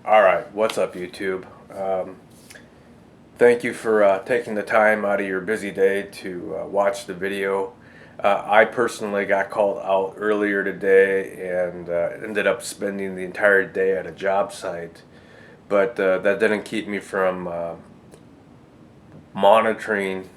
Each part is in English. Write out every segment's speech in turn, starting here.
All right, what's up, YouTube? Thank you for taking the time out of your busy day to watch the video. I personally got called out earlier today and ended up spending the entire day at a job site, but that didn't keep me from monitoring,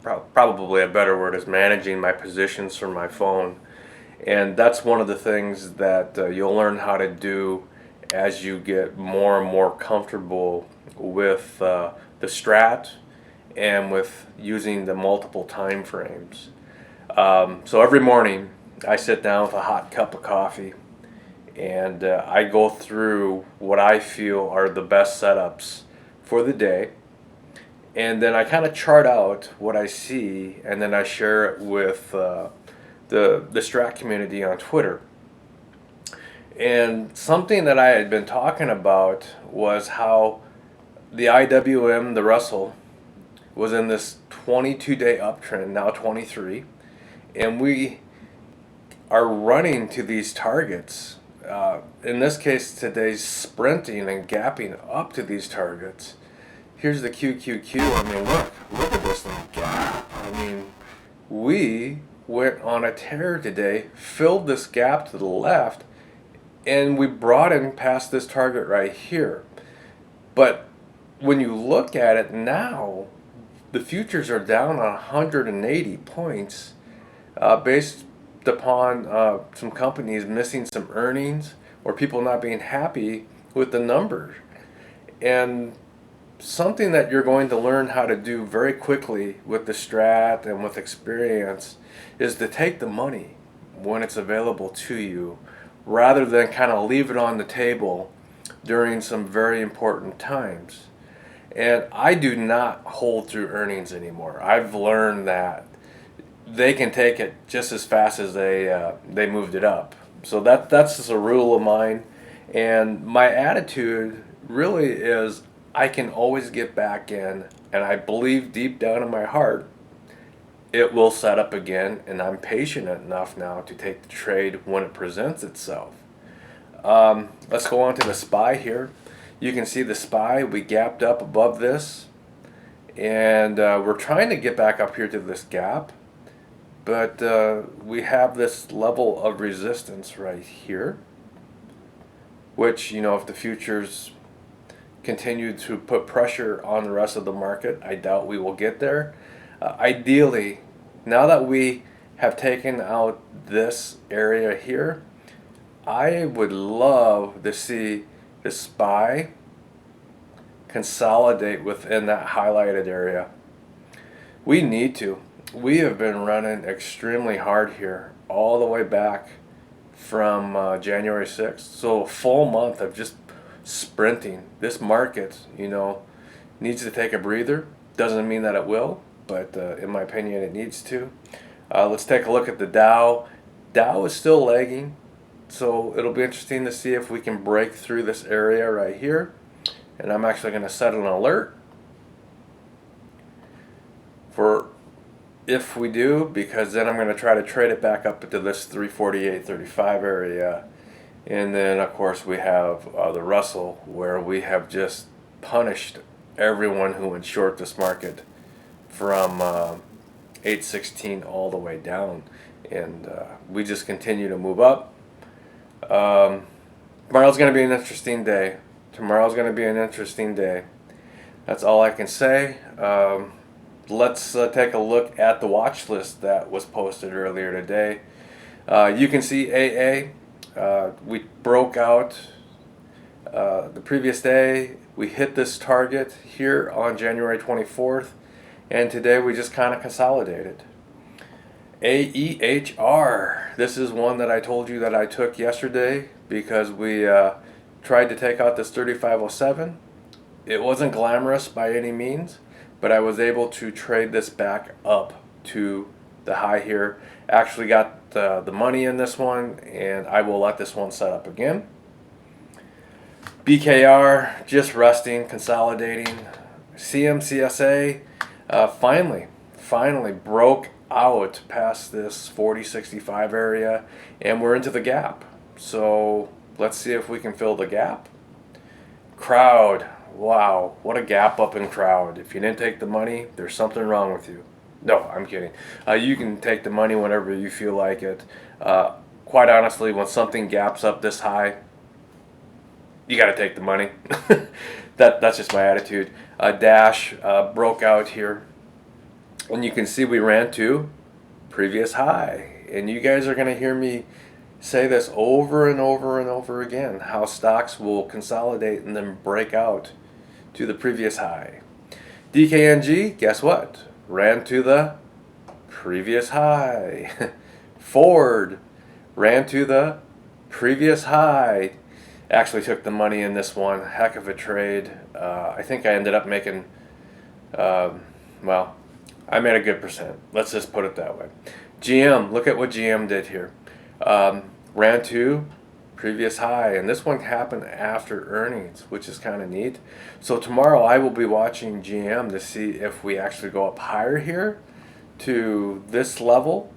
probably a better word is managing my positions from my phone. And that's one of the things that you'll learn how to do as you get more and more comfortable with the Strat and with using the multiple time frames. So every morning I sit down with a hot cup of coffee and I go through what I feel are the best setups for the day. And then I kind of chart out what I see, and then I share it with the Strat community on Twitter. And something that I had been talking about was how the IWM, the Russell, was in this 22-day uptrend, now 23, and we are running to these targets. In this case, today's sprinting and gapping up to these targets. Here's the QQQ. I mean, look at this thing gap. I mean, we went on a tear today, filled this gap to the left, and we brought in past this target right here. But when you look at it now, the futures are down 180 points based upon some companies missing some earnings or people not being happy with the numbers. And something that you're going to learn how to do very quickly with the Strat and with experience is to take the money when it's available to you rather than kind of leave it on the table during some very important times. And I do not hold through earnings anymore. I've learned that they can take it just as fast as they moved it up. So that's just a rule of mine. And my attitude really is I can always get back in, and I believe deep down in my heart it will set up again, and I'm patient enough now to take the trade when it presents itself. Let's go on to the SPY here. You can see the SPY, we gapped up above this, and we're trying to get back up here to this gap, but we have this level of resistance right here, which, you know, if the futures continue to put pressure on the rest of the market, I doubt we will get there. Ideally, now that we have taken out this area here, I would love to see the SPY consolidate within that highlighted area. We need to. We have been running extremely hard here all the way back from January 6th. So a full month of just sprinting. This market, you know, needs to take a breather. Doesn't mean that it will, but in my opinion it needs to. Let's take a look at the Dow. Dow is still lagging, so it'll be interesting to see if we can break through this area right here. And I'm actually going to set an alert for if we do, because then I'm going to try to trade it back up into this 348.35 area. And then, of course, we have the Russell, where we have just punished everyone who went short this market from 816 all the way down. And we just continue to move up. Tomorrow's going to be an interesting day. Tomorrow's going to be an interesting day. That's all I can say. Let's take a look at the watch list that was posted earlier today. You can see AA. We broke out the previous day. We hit this target here on January 24th, and today we just kind of consolidated. AEHR. This is one that I told you that I took yesterday because we tried to take out this 3507. It wasn't glamorous by any means, but I was able to trade this back up to the high here. Actually got the money in this one, and I will let this one set up again. BKR just resting, consolidating. CMCSA finally broke out past this 4065 area, and we're into the gap. So let's see if we can fill the gap. crowd. Wow, what a gap up in crowd. If you didn't take the money, there's something wrong with you. No, I'm kidding. You can take the money whenever you feel like it. Quite honestly, when something gaps up this high, you got to take the money. That's just my attitude. Dash broke out here, and you can see we ran to previous high. And you guys are going to hear me say this over and over and over again, how stocks will consolidate and then break out to the previous high. DKNG, guess what? Ran to the previous high. Ford ran to the previous high. Actually took the money in this one. Heck of a trade. I think I ended up making, well, I made a good percent. Let's just put it that way. GM, look at what GM did here. Ran to previous high, and this one happened after earnings, which is kind of neat. So tomorrow I will be watching GM to see if we actually go up higher here to this level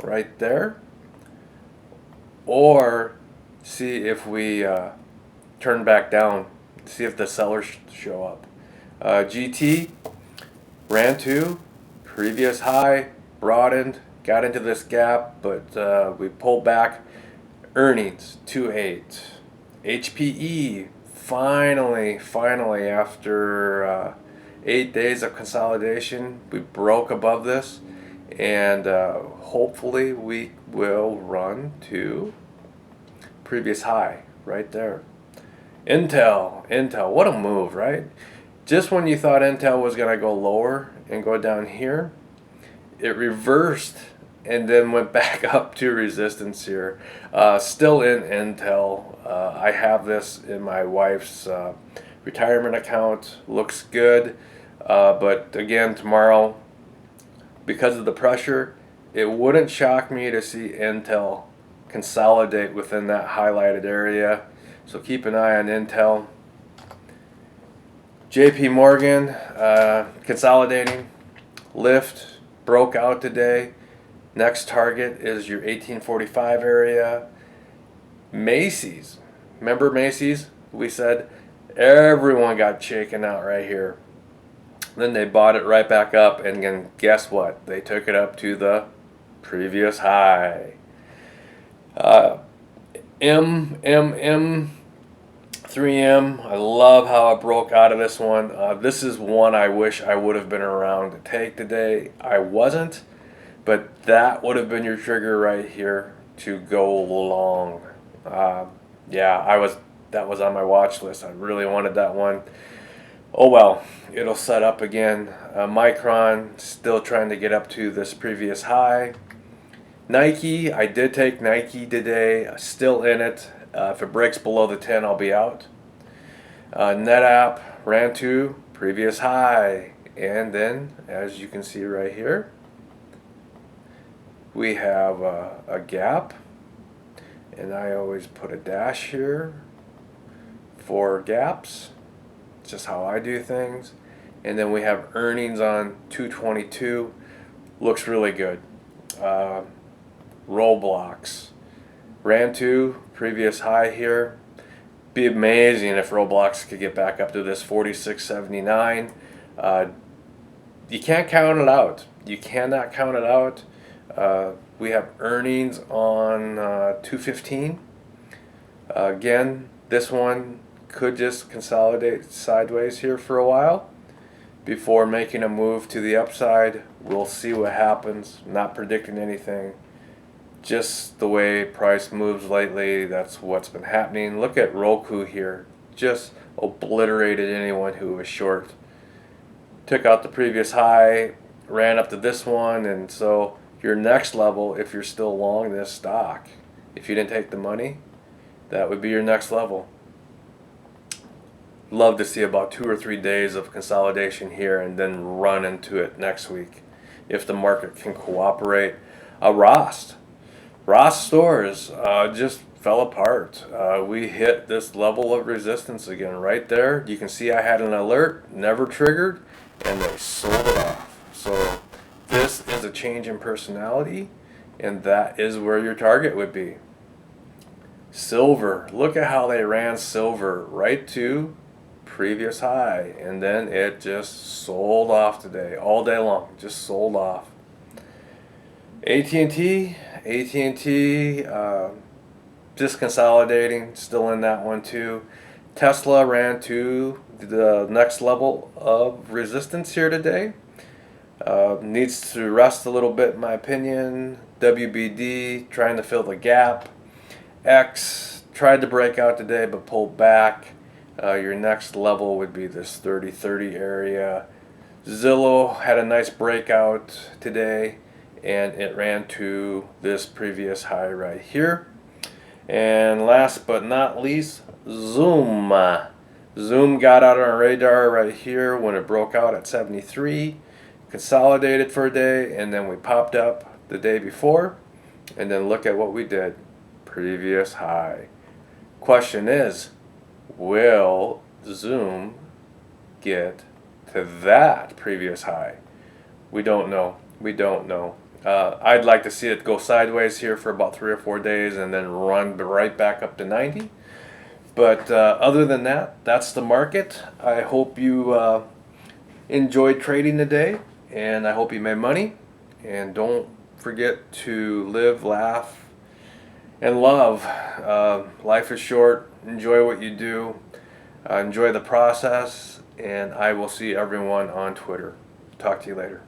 right there, or see if we turn back down, see if the sellers show up. GT ran to previous high, broadened, got into this gap, but we pulled back. Earnings 2.8. HPE finally after 8 days of consolidation, we broke above this, and hopefully we will run to previous high right there. Intel, what a move, right? Just when you thought Intel was going to go lower and go down here, it reversed and then went back up to resistance here. Still in Intel. I have this in my wife's retirement account. Looks good. But again, tomorrow, because of the pressure, it wouldn't shock me to see Intel consolidate within that highlighted area. So keep an eye on Intel. JP Morgan consolidating. Lyft broke out today. Next target is your 1845 area. Macy's. Remember Macy's? We said everyone got shaken out right here. Then they bought it right back up, and then guess what? They took it up to the previous high. M3M. I love how it broke out of this one. This is one I wish I would have been around to take today. I wasn't. But that would have been your trigger right here to go long. Yeah, that was on my watch list. I really wanted that one. Oh well, it'll set up again. Micron still trying to get up to this previous high. Nike, I did take Nike today. Still in it. If it breaks below the 10, I'll be out. NetApp ran to previous high. And then, as you can see right here, we have a gap, and I always put a dash here for gaps. It's just how I do things. And then we have earnings on 222. Looks really good. Roblox ran to previous high here. Be amazing if Roblox could get back up to this 46.79. You can't count it out. You cannot count it out. We have earnings on 215. Again, this one could just consolidate sideways here for a while before making a move to the upside. We'll see what happens. Not predicting anything. Just the way price moves lately, that's what's been happening. Look at Roku here. Just obliterated anyone who was short. Took out the previous high, ran up to this one, and so your next level, if you're still long this stock, if you didn't take the money, that would be your next level. Love to see about 2 or 3 days of consolidation here and then run into it next week if the market can cooperate. Ross stores just fell apart. We hit this level of resistance again right there. You can see I had an alert, never triggered, and they sold it off. So this is a change in personality, and that is where your target would be. Silver, look at how they ran silver right to previous high, and then it just sold off today, all day long, just sold off. AT&T, just consolidating, still in that one too. Tesla ran to the next level of resistance here today. Needs to rest a little bit in my opinion. WBD trying to fill the gap. X tried to break out today but pulled back. Your next level would be this 30-30 area. Zillow had a nice breakout today and it ran to this previous high right here. And last but not least, Zoom. Zoom got out on our radar right here when it broke out at 73, consolidated for a day, and then we popped up the day before. And then look at what we did. Previous high. Question is, will Zoom get to that previous high? We don't know. We don't know. I'd like to see it go sideways here for about 3 or 4 days and then run right back up to 90. But other than that, that's the market. I hope you enjoyed trading today, and I hope you made money. And don't forget to live, laugh, and love. Life is short. Enjoy what you do. Enjoy the process, and I will see everyone on Twitter. Talk to you later.